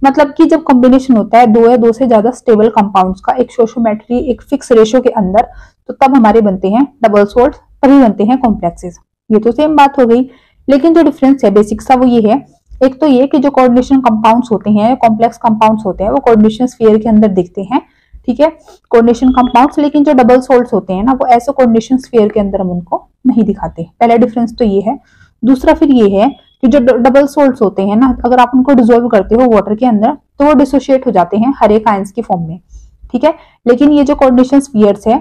A: मतलब कि जब कॉम्बिनेशन होता है 2 या 2 से ज्यादा स्टेबल कंपाउंड्स का एक स्टोइचियोमेट्री एक फिक्स रेशियो के अंदर, तो तब हमारे बनते हैं डबल सोल्ट, तभी बनते हैं कॉम्प्लेक्सेस। ये तो सेम बात हो गई, लेकिन जो डिफरेंस है बेसिक सा वो ये है, एक तो ये कि जो कोऑर्डिनेशन कंपाउंड्स होते हैं, कॉम्प्लेक्स कंपाउंड्स होते हैं, वो कोऑर्डिनेशन स्फीयर के अंदर दिखते हैं। ठीक है, कोऑर्डिनेशन कंपाउंड्स, लेकिन जो डबल सोल्ट्स होते हैं ना वो ऐसे कोऑर्डिनेशन स्फीयर के अंदर हम उनको नहीं दिखाते। पहला डिफरेंस तो ये है। दूसरा फिर ये है कि जो डबल सोल्ट्स होते हैं ना, अगर आप उनको डिसोल्व करते हो वाटर के अंदर तो वो डिसोशिएट हो जाते हैं हर एक आयंस की फॉर्म में। ठीक है, लेकिन ये जो कोऑर्डिनेशन स्फीयर्स है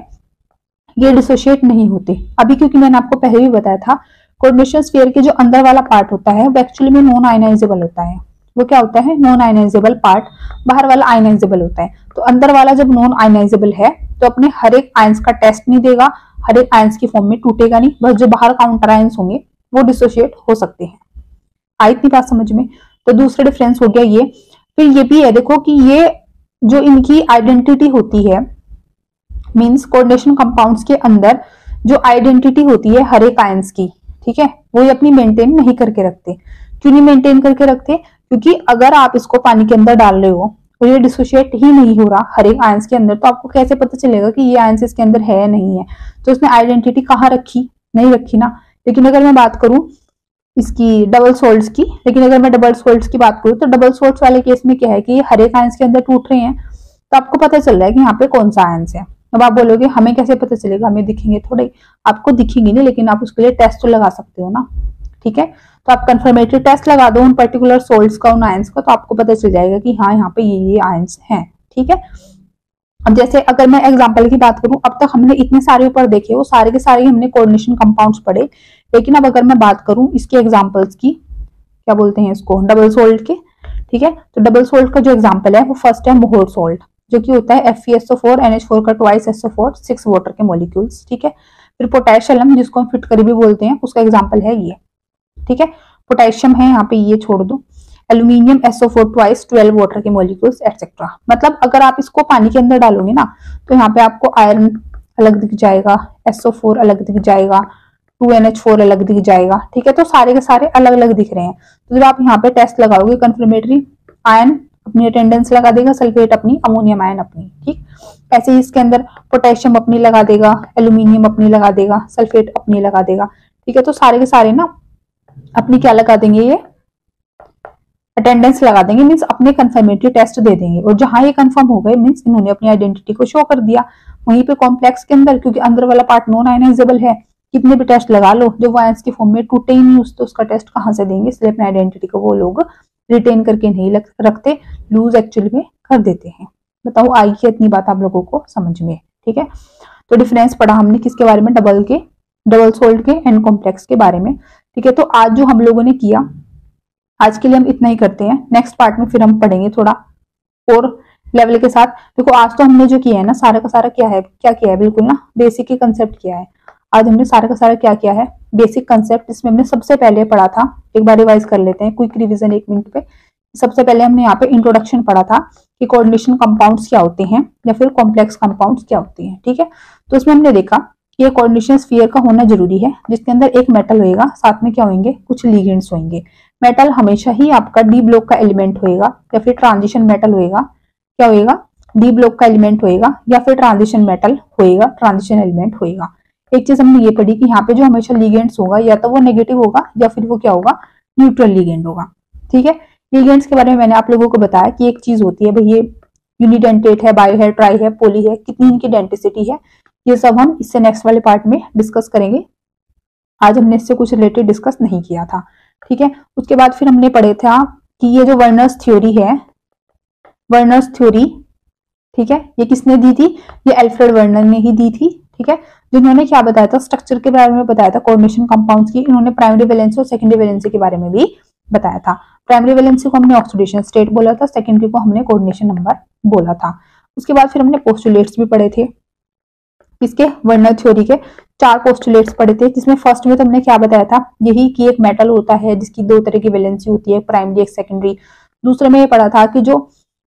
A: ये डिसोशिएट नहीं होते अभी, क्योंकि मैंने आपको पहले भी बताया था कोऑर्डिनेशन स्फीयर के जो अंदर वाला पार्ट होता है वो एक्चुअली में नॉन आयनाइजेबल होता है। वो क्या होता है, नॉन आयनाइजेबल पार्ट, बाहर वाला आयनाइजेबल होता है। तो अंदर वाला जब नॉन आयनाइजेबल है तो अपने हर एक आयंस का टेस्ट नहीं देगा, हर एक आयंस की फॉर्म में टूटेगा नहीं, बस जो बाहर काउंटर आयंस होंगे वो डिसोशिएट हो सकते हैं। आई इतनी बात समझ में। तो दूसरा डिफरेंस हो गया ये। फिर ये भी है देखो कि ये जो इनकी आइडेंटिटी होती है, मींस कोऑर्डिनेशन कंपाउंड्स के अंदर जो आइडेंटिटी होती है हर एक आयंस की, ठीक है, वो ये अपनी मेंटेन नहीं करके रखते। क्यों नहीं मेंटेन करके रखते, क्योंकि अगर आप इसको पानी के अंदर डाल रहे हो और ये डिसोशिएट ही नहीं हो रहा हर एक आयंस के अंदर, तो आपको कैसे पता चलेगा कि ये आयंस इसके अंदर है या नहीं है। तो इसने आइडेंटिटी कहाँ रखी, नहीं रखी ना। लेकिन अगर मैं बात करूं इसकी डबल सोल्ट्स की, लेकिन अगर मैं डबल सोल्ट्स की बात करूं तो डबल सोल्ट्स वाले केस में क्या है कि हर एक आयंस के अंदर टूट रहे हैं, तो आपको पता चल रहा है कि यहाँ पे कौन सा आयंस है। अब आप बोलोगे हमें कैसे पता चलेगा, हमें दिखेंगे थोड़े, आपको दिखेंगे नहीं, लेकिन आप उसके लिए टेस्ट तो लगा सकते हो ना। ठीक है, तो आप कंफर्मेटरी टेस्ट लगा दो उन पर्टिकुलर सोल्ट्स का, उन आयंस का, तो आपको पता चल जाएगा कि हाँ यहाँ पे ये आयंस हैं। ठीक है, अब जैसे अगर मैं एग्जांपल की बात करूं, अब तक हमने इतने सारे ऊपर देखे, वो सारे के सारे हमने कोऑर्डिनेशन कंपाउंड्स पढ़े, लेकिन अब अगर मैं बात करूं इसके एग्जांपल्स की, क्या बोलते हैं इसको, डबल सोल्ट के। ठीक है, तो डबल सोल्ट का जो एग्जांपल है वो फर्स्ट है मोहोर सोल्ट, जो कि होता है FeSO4 NH4 का ट्वाइस SO4 6 वाटर के मॉलिक्यूल्स। ठीक है, फिर पोटेशियम जिसको हम फिटकरी भी बोलते हैं, उसका एग्जाम्पल है ये। ठीक है, पोटेशियम है यहाँ पे, ये छोड़ दो। एल्यूमिनियम SO4 ट्वाइस 12 वाटर के मॉलिक्यूल्स एटसेट्रा। मतलब अगर आप इसको पानी के अंदर डालोगे ना तो यहाँ पे आपको आयरन अलग दिख जाएगा, SO4 अलग दिख जाएगा, 2NH4 अलग दिख जाएगा। ठीक है, तो सारे के सारे अलग अलग दिख रहे हैं। तो जब आप यहाँ पे टेस्ट लगाओगे कंफर्मेटरी, आयन अपनी अटेंडेंस लगा देगा, सल्फेट अपनी, अमोनियम आयन अपनी। ठीक, ऐसे ही इसके अंदर पोटेशियम अपनी लगा देगा, एल्यूमिनियम अपनी लगा देगा, सल्फेट अपनी लगा देगा। ठीक है, तो सारे के सारे ना अपनी क्या लगा देंगे, ये अटेंडेंस लगा देंगे, मींस अपने कंफर्मेटरी टेस्ट दे देंगे, और जहां ये कंफर्म हो गए मींस इन्होंने अपनी आइडेंटिटी को शो कर दिया। वहीं पे कॉम्प्लेक्स के अंदर, क्योंकि अंदर वाला पार्ट नॉन आयनाइजेबल है, कितने भी टेस्ट लगा लो जो आयंस की फॉर्म में टूटे ही नहीं, तो उसका टेस्ट कहां से देंगे, इसलिए अपनी आइडेंटिटी को वो लोग रिटेन करके नहीं रखते, लूज एक्चुअली में कर देते हैं। बताओ आई है इतनी बात आप लोगों को समझ में। ठीक है, तो डिफरेंस पढ़ा हमने किसके बारे में, डबल सोल्ट के एंड कॉम्प्लेक्स के बारे में। ठीक है, तो आज जो हम लोगों ने किया, आज के लिए हम इतना ही करते हैं। नेक्स्ट पार्ट में फिर हम पढ़ेंगे थोड़ा और लेवल के साथ। देखो आज तो हमने जो किया है ना, सारा का सारा क्या किया है, बिल्कुल ना बेसिक ही कंसेप्ट किया है। आज हमने सारा का सारा क्या किया है, बेसिक कंसेप्ट। इसमें हमने सबसे पहले पढ़ा था, एक बार रिवाइज कर लेते हैं, क्विक रिवीजन 1 मिनट पे, सबसे पहले हमने यहाँ पे इंट्रोडक्शन पढ़ा था कि कोऑर्डिनेशन कंपाउंड्स क्या होते हैं या फिर कॉम्प्लेक्स कंपाउंड्स क्या होते हैं, ठीक है। तो इसमें हमने देखा कि ये कोऑर्डिनेशन स्फीयर का होना जरूरी है, जिसके अंदर एक मेटल होएगा, साथ में क्या होंगे, कुछ लिगेंड्स होंगे। मेटल हमेशा ही आपका डी ब्लॉक का एलिमेंट होएगा या फिर ट्रांजिशन मेटल होएगा, क्या होएगा, डी ब्लॉक का एलिमेंट होएगा या फिर ट्रांजिशन मेटल होएगा, ट्रांजिशन एलिमेंट होएगा। एक चीज हमने ये पढ़ी कि यहाँ पे जो हमेशा लिगेंड्स होगा या तो वो नेगेटिव होगा या फिर वो क्या होगा, न्यूट्रल लिगेंड होगा, ठीक है। लिगेंड्स के बारे में मैंने आप लोगों को बताया कि एक चीज होती है भाई, ये यूनिडेंटेट है, बायो है, ट्राई है, पोली है, कितनी इनकी डेंटिसिटी है, ये सब हम इससे नेक्स्ट वाले पार्ट में डिस्कस करेंगे। आज हमने इससे कुछ रिलेटेड डिस्कस नहीं किया था, ठीक है। उसके बाद फिर हमने पढ़े था कि ये जो वर्नर्स थ्योरी है, वर्नर्स थ्योरी, ठीक है, ये किसने दी थी, ये एल्फ्रेड वर्नर ने ही दी थी, ठीक है। जिन्होंने क्या बताया था, स्ट्रक्चर के बारे में बताया था कोऑर्डिनेशन कंपाउंड्स की। इन्होंने प्राइमरी वैलेंसी और सेकेंडरी वैलेंसी के बारे में भी बताया था। प्राइमरी वैलेंसी को हमने ऑक्सीडेशन स्टेट बोला था, सेकेंडरी को हमने कोऑर्डिनेशन नंबर बोला था। उसके बाद फिर हमने पोस्टुलेट्स भी पढ़े थे, इसके वर्नर थ्योरी के 4 पोस्टुलेट्स पढ़े थे, जिसमें फर्स्ट में तो हमने क्या बताया था, यही कि एक मेटल होता है जिसकी 2 तरह की वैलेंसी होती है, प्राइमरी एक सेकेंडरी। दूसरे में ये पढ़ा था कि जो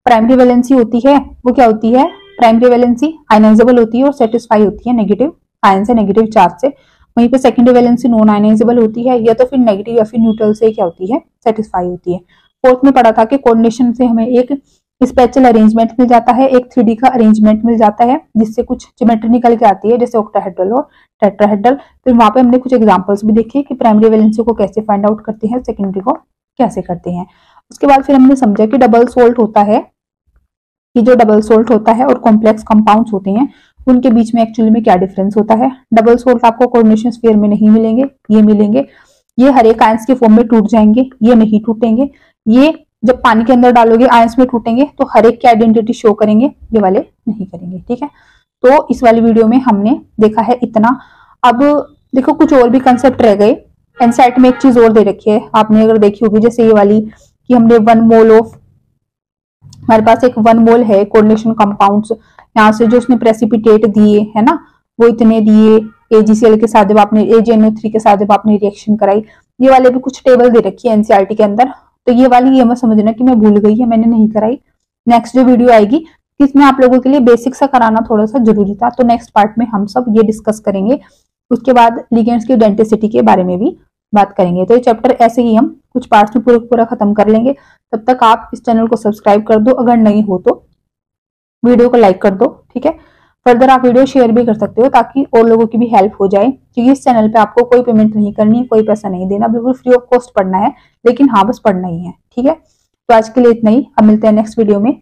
A: प्राइमरी वैलेंसी होती है वो क्या होती है, प्राइमरी वैलेंसी आयनाइजेबल होती है और सेटिस्फाई होती है नेगेटिव आयन से, नेगेटिव चार्ज से। वहीं पे सेकेंडरी वैलेंसी नॉन आयनाइजेबल होती है, या तो फिर नेगेटिव या फिर न्यूट्रल से क्या होती है, सेटिस्फाई होती है। फोर्थ में पढ़ा था कि कोऑर्डिनेशन से हमें एक स्पेशल अरेंजमेंट मिल जाता है, एक 3D का अरेंजमेंट मिल जाता है, जिससे कुछ ज्योमेट्री निकल के आती है, जैसे ऑक्टाहेड्रल और टेट्राहेड्रल। फिर वहां पे हमने कुछ एग्जांपल्स भी देखे कि प्राइमरी वैलेंसी को कैसे फाइंड आउट करते हैं, सेकेंडरी को कैसे करते हैं। उसके बाद फिर हमने समझा कि डबल सोल्ट होता है, कि जो डबल सोल्ट होता है और कॉम्प्लेक्स कंपाउंड्स होते हैं उनके बीच में एक्चुअली में क्या डिफरेंस होता है। डबल सोल्ट आपको कोऑर्डिनेशन स्फीयर में नहीं मिलेंगे, ये मिलेंगे, ये हर एक आयंस के फॉर्म में टूट जाएंगे, ये नहीं टूटेंगे। ये जब पानी के अंदर डालोगे आयंस में टूटेंगे, तो हर एक की आइडेंटिटी शो करेंगे, ये वाले नहीं करेंगे, ठीक है। तो इस वाली वीडियो में हमने देखा है इतना। अब देखो कुछ और भी कंसेप्ट रह गए। एनसीईआरटी में एक चीज और दे रखी है, आपने अगर देखी होगी, जैसे ये वाली कि हमने 1 मोल ऑफ, हमारे पास एक 1 मोल है कोऑर्डिनेशन कंपाउंड्स, यहाँ से जो उसने प्रेसिपिटेट दिए है ना, वो इतने दिए AgCl के साथ, जब आपने AgNO3 के साथ जब आपने रिएक्शन कराई, ये वाले भी कुछ टेबल दे रखी है एनसीईआरटी के अंदर। तो ये वाली ये मत समझना कि मैं भूल गई है, मैंने नहीं कराई। नेक्स्ट जो वीडियो आएगी इसमें आप लोगों के लिए बेसिक सा कराना थोड़ा सा जरूरी था, तो नेक्स्ट पार्ट में हम सब ये डिस्कस करेंगे। उसके बाद लिगेंड्स की डेंटिसिटी के बारे में भी बात करेंगे। तो ये चैप्टर ऐसे ही हम कुछ पार्ट्स में पूरा खत्म कर लेंगे। तब तक आप इस चैनल को सब्सक्राइब कर दो, अगर नहीं हो तो वीडियो को लाइक कर दो, ठीक है। फर्दर आप वीडियो शेयर भी कर सकते हो ताकि और लोगों की भी हेल्प हो जाए, क्योंकि इस चैनल पे आपको कोई पेमेंट नहीं करनी है, कोई पैसा नहीं देना, बिल्कुल फ्री ऑफ कॉस्ट पढ़ना है, लेकिन हाँ बस पढ़ना ही है, ठीक है। तो आज के लिए इतना ही, अब मिलते हैं नेक्स्ट वीडियो में।